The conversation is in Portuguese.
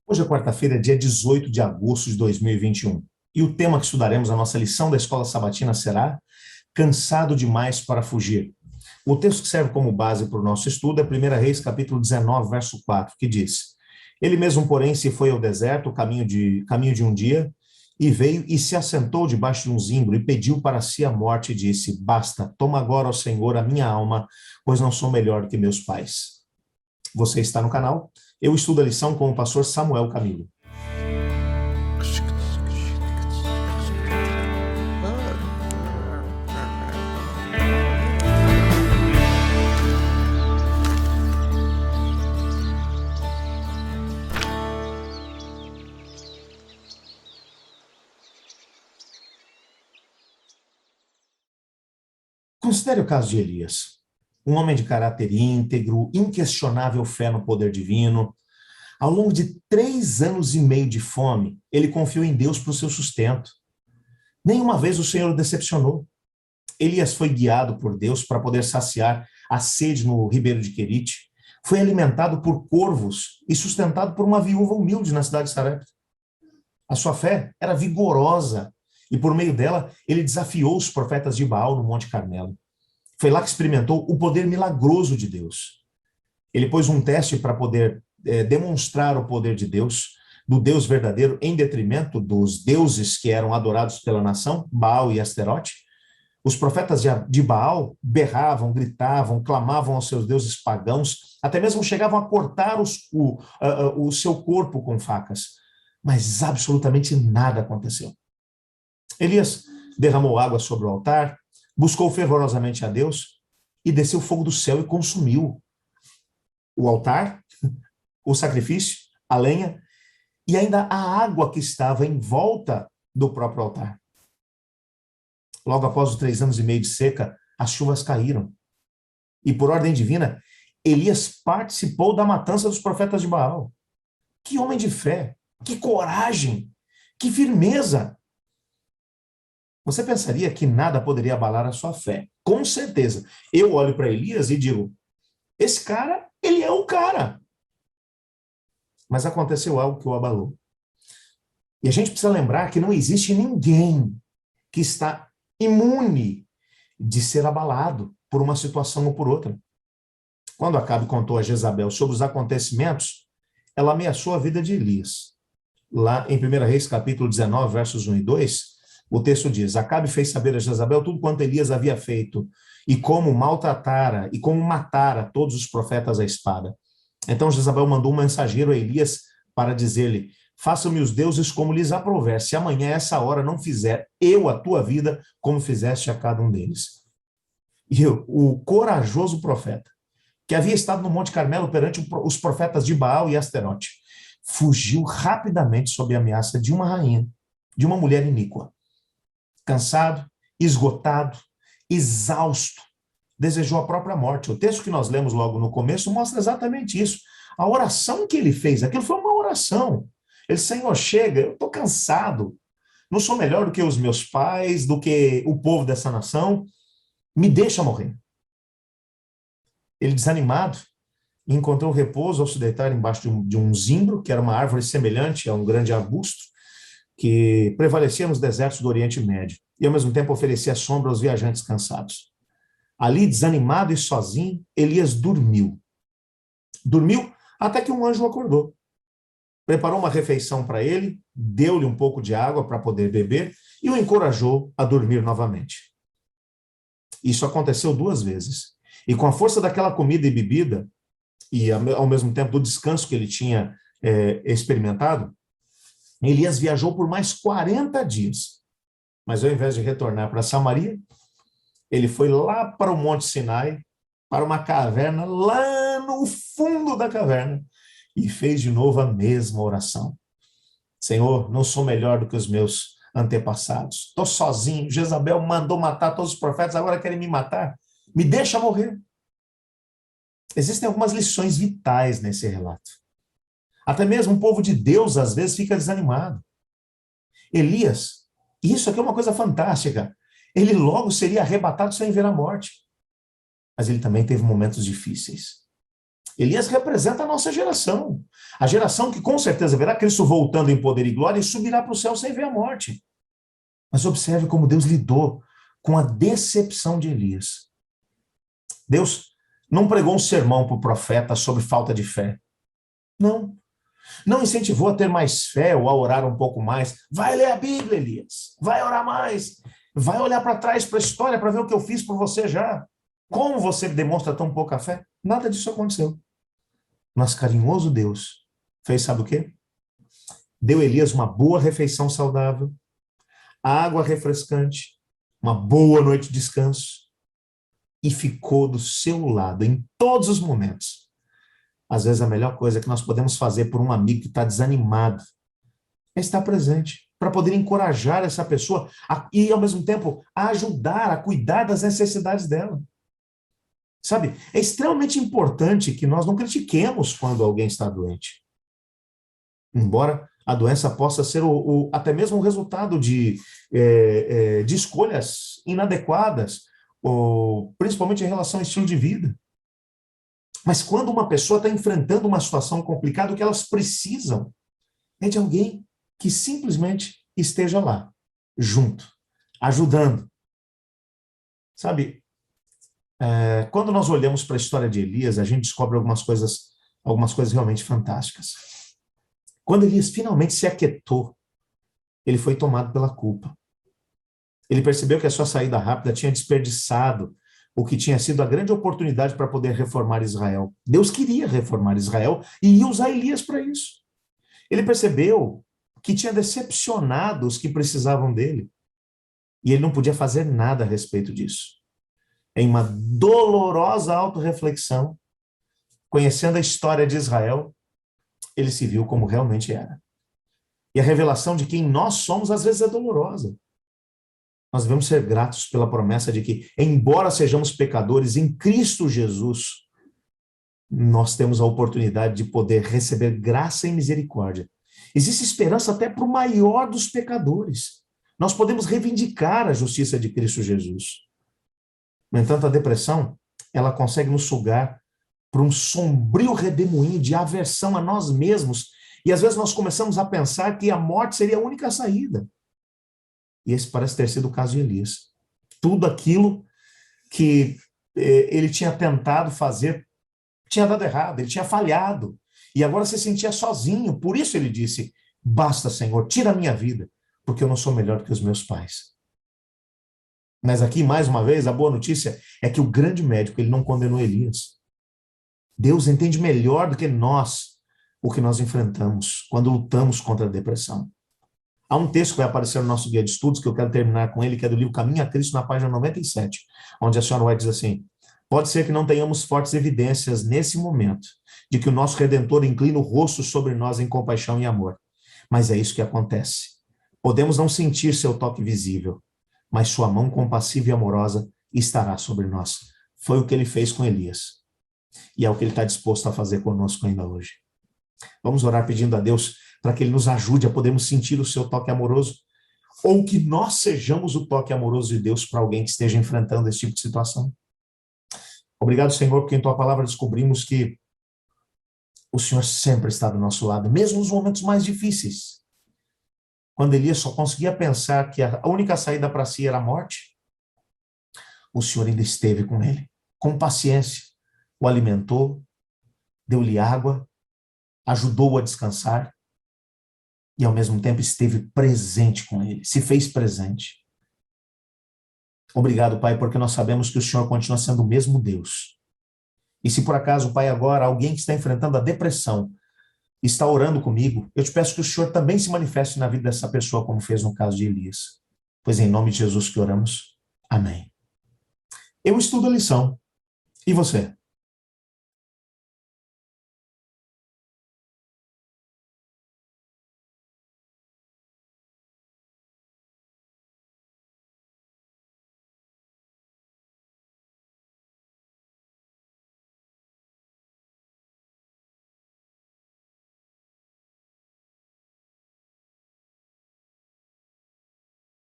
Hoje é quarta-feira, dia 18 de agosto de 2021. E o tema que estudaremos na nossa lição da Escola Sabatina será Cansado demais para fugir. O texto que serve como base para o nosso estudo é 1 Reis, capítulo 19, verso 4, que diz: Ele mesmo, porém, se foi ao deserto, caminho de um dia, e veio e se assentou debaixo de um zimbro e pediu para si a morte e disse: Basta, toma agora, ó Senhor, a minha alma, pois não sou melhor do que meus pais. Você está no canal? Eu estudo a lição com o pastor Samuel Camilo. Considere o caso de Elias, um homem de caráter íntegro, inquestionável fé no poder divino. Ao longo de 3 anos e meio de fome, ele confiou em Deus para o seu sustento. Nenhuma vez o Senhor o decepcionou. Elias foi guiado por Deus para poder saciar a sede no ribeiro de Querite. Foi alimentado por corvos e sustentado por uma viúva humilde na cidade de Sarepta. A sua fé era vigorosa e por meio dela ele desafiou os profetas de Baal no Monte Carmelo. Foi lá que experimentou o poder milagroso de Deus. Ele pôs um teste para poder demonstrar o poder de Deus, do Deus verdadeiro, em detrimento dos deuses que eram adorados pela nação, Baal e Asterote. Os profetas de Baal berravam, gritavam, clamavam aos seus deuses pagãos, até mesmo chegavam a cortar o seu corpo com facas. Mas absolutamente nada aconteceu. Elias derramou água sobre o altar, buscou fervorosamente a Deus e desceu fogo do céu e consumiu o altar, o sacrifício, a lenha e ainda a água que estava em volta do próprio altar. Logo após os 3 anos e meio de seca, as chuvas caíram. E por ordem divina, Elias participou da matança dos profetas de Baal. Que homem de fé, que coragem, que firmeza! Você pensaria que nada poderia abalar a sua fé. Com certeza. Eu olho para Elias e digo, esse cara, ele é o cara. Mas aconteceu algo que o abalou. E a gente precisa lembrar que não existe ninguém que está imune de ser abalado por uma situação ou por outra. Quando Acabe contou a Jezabel sobre os acontecimentos, ela ameaçou a vida de Elias. Lá em 1 Reis, capítulo 19, versos 1 e 2, o texto diz: Acabe fez saber a Jezabel tudo quanto Elias havia feito, e como maltratara, e como matara todos os profetas à espada. Então Jezabel mandou um mensageiro a Elias para dizer-lhe: façam-me os deuses como lhes aprouver, se amanhã essa hora não fizer eu a tua vida como fizeste a cada um deles. E o corajoso profeta, que havia estado no Monte Carmelo perante os profetas de Baal e Asterote, fugiu rapidamente sob a ameaça de uma rainha, de uma mulher iníqua. Cansado, esgotado, exausto, desejou a própria morte. O texto que nós lemos logo no começo mostra exatamente isso. A oração que ele fez, aquilo foi uma oração. Ele, Senhor, chega, eu estou cansado, não sou melhor do que os meus pais, do que o povo dessa nação, me deixa morrer. Ele, desanimado, encontrou repouso ao se deitar embaixo de um zimbro, que era uma árvore semelhante a um grande arbusto, que prevalecia nos desertos do Oriente Médio, e ao mesmo tempo oferecia sombra aos viajantes cansados. Ali, desanimado e sozinho, Elias dormiu. Dormiu até que um anjo o acordou. Preparou uma refeição para ele, deu-lhe um pouco de água para poder beber e o encorajou a dormir novamente. Isso aconteceu 2 vezes. E com a força daquela comida e bebida, e ao mesmo tempo do descanso que ele tinha experimentado, Elias viajou por mais 40 dias. Mas ao invés de retornar para Samaria, ele foi lá para o Monte Sinai, para uma caverna lá no fundo da caverna, e fez de novo a mesma oração. Senhor, não sou melhor do que os meus antepassados. Estou sozinho. Jezabel mandou matar todos os profetas, agora querem me matar. Me deixa morrer. Existem algumas lições vitais nesse relato. Até mesmo o povo de Deus, às vezes, fica desanimado. Elias, isso aqui é uma coisa fantástica, ele logo seria arrebatado sem ver a morte. Mas ele também teve momentos difíceis. Elias representa a nossa geração. A geração que com certeza verá Cristo voltando em poder e glória e subirá para o céu sem ver a morte. Mas observe como Deus lidou com a decepção de Elias. Deus não pregou um sermão para o profeta sobre falta de fé. Não. Não incentivou a ter mais fé ou a orar um pouco mais. Vai ler a Bíblia, Elias. Vai orar mais. Vai olhar para trás, para a história, para ver o que eu fiz por você já. Como você demonstra tão pouca fé? Nada disso aconteceu. Mas carinhoso Deus fez, sabe o quê? Deu a Elias uma boa refeição saudável, água refrescante, uma boa noite de descanso e ficou do seu lado em todos os momentos. Às vezes a melhor coisa que nós podemos fazer por um amigo que está desanimado é estar presente, para poder encorajar essa pessoa e, ao mesmo tempo, a ajudar, a cuidar das necessidades dela. Sabe, é extremamente importante que nós não critiquemos quando alguém está doente. Embora a doença possa ser até mesmo o resultado de escolhas inadequadas, principalmente em relação ao estilo de vida. Mas quando uma pessoa está enfrentando uma situação complicada, o que elas precisam é de alguém que simplesmente esteja lá, junto, ajudando. Sabe, quando nós olhamos para a história de Elias, a gente descobre algumas coisas realmente fantásticas. Quando Elias finalmente se aquietou, ele foi tomado pela culpa. Ele percebeu que a sua saída rápida tinha desperdiçado o que tinha sido a grande oportunidade para poder reformar Israel. Deus queria reformar Israel e ia usar Elias para isso. Ele percebeu que tinha decepcionado os que precisavam dele. E ele não podia fazer nada a respeito disso. Em uma dolorosa autorreflexão, conhecendo a história de Israel, ele se viu como realmente era. E a revelação de quem nós somos, às vezes, é dolorosa. Nós devemos ser gratos pela promessa de que, embora sejamos pecadores, em Cristo Jesus, nós temos a oportunidade de poder receber graça e misericórdia. Existe esperança até para o maior dos pecadores. Nós podemos reivindicar a justiça de Cristo Jesus. No entanto, a depressão, ela consegue nos sugar para um sombrio redemoinho de aversão a nós mesmos. E às vezes nós começamos a pensar que a morte seria a única saída. E esse parece ter sido o caso de Elias. Tudo aquilo que ele tinha tentado fazer tinha dado errado, ele tinha falhado. E agora se sentia sozinho. Por isso ele disse: basta, Senhor, tira a minha vida, porque eu não sou melhor que os meus pais. Mas aqui, mais uma vez, a boa notícia é que o grande médico, ele não condenou Elias. Deus entende melhor do que nós o que nós enfrentamos quando lutamos contra a depressão. Há um texto que vai aparecer no nosso guia de estudos, que eu quero terminar com ele, que é do livro Caminho a Cristo, na página 97, onde a senhora White diz assim: pode ser que não tenhamos fortes evidências nesse momento de que o nosso Redentor inclina o rosto sobre nós em compaixão e amor, mas é isso que acontece. Podemos não sentir seu toque visível, mas sua mão compassiva e amorosa estará sobre nós. Foi o que ele fez com Elias. E é o que ele está disposto a fazer conosco ainda hoje. Vamos orar pedindo a Deus para que ele nos ajude a podermos sentir o seu toque amoroso, ou que nós sejamos o toque amoroso de Deus para alguém que esteja enfrentando esse tipo de situação. Obrigado, Senhor, porque em tua palavra descobrimos que o Senhor sempre está do nosso lado, mesmo nos momentos mais difíceis. Quando Elias só conseguia pensar que a única saída para si era a morte, o Senhor ainda esteve com ele, com paciência, o alimentou, deu-lhe água, ajudou-o a descansar e, ao mesmo tempo, esteve presente com ele, se fez presente. Obrigado, Pai, porque nós sabemos que o Senhor continua sendo o mesmo Deus. E se por acaso, Pai, agora alguém que está enfrentando a depressão está orando comigo, eu te peço que o Senhor também se manifeste na vida dessa pessoa, como fez no caso de Elias. Pois em nome de Jesus que oramos. Amém. Eu estudo a lição. E você?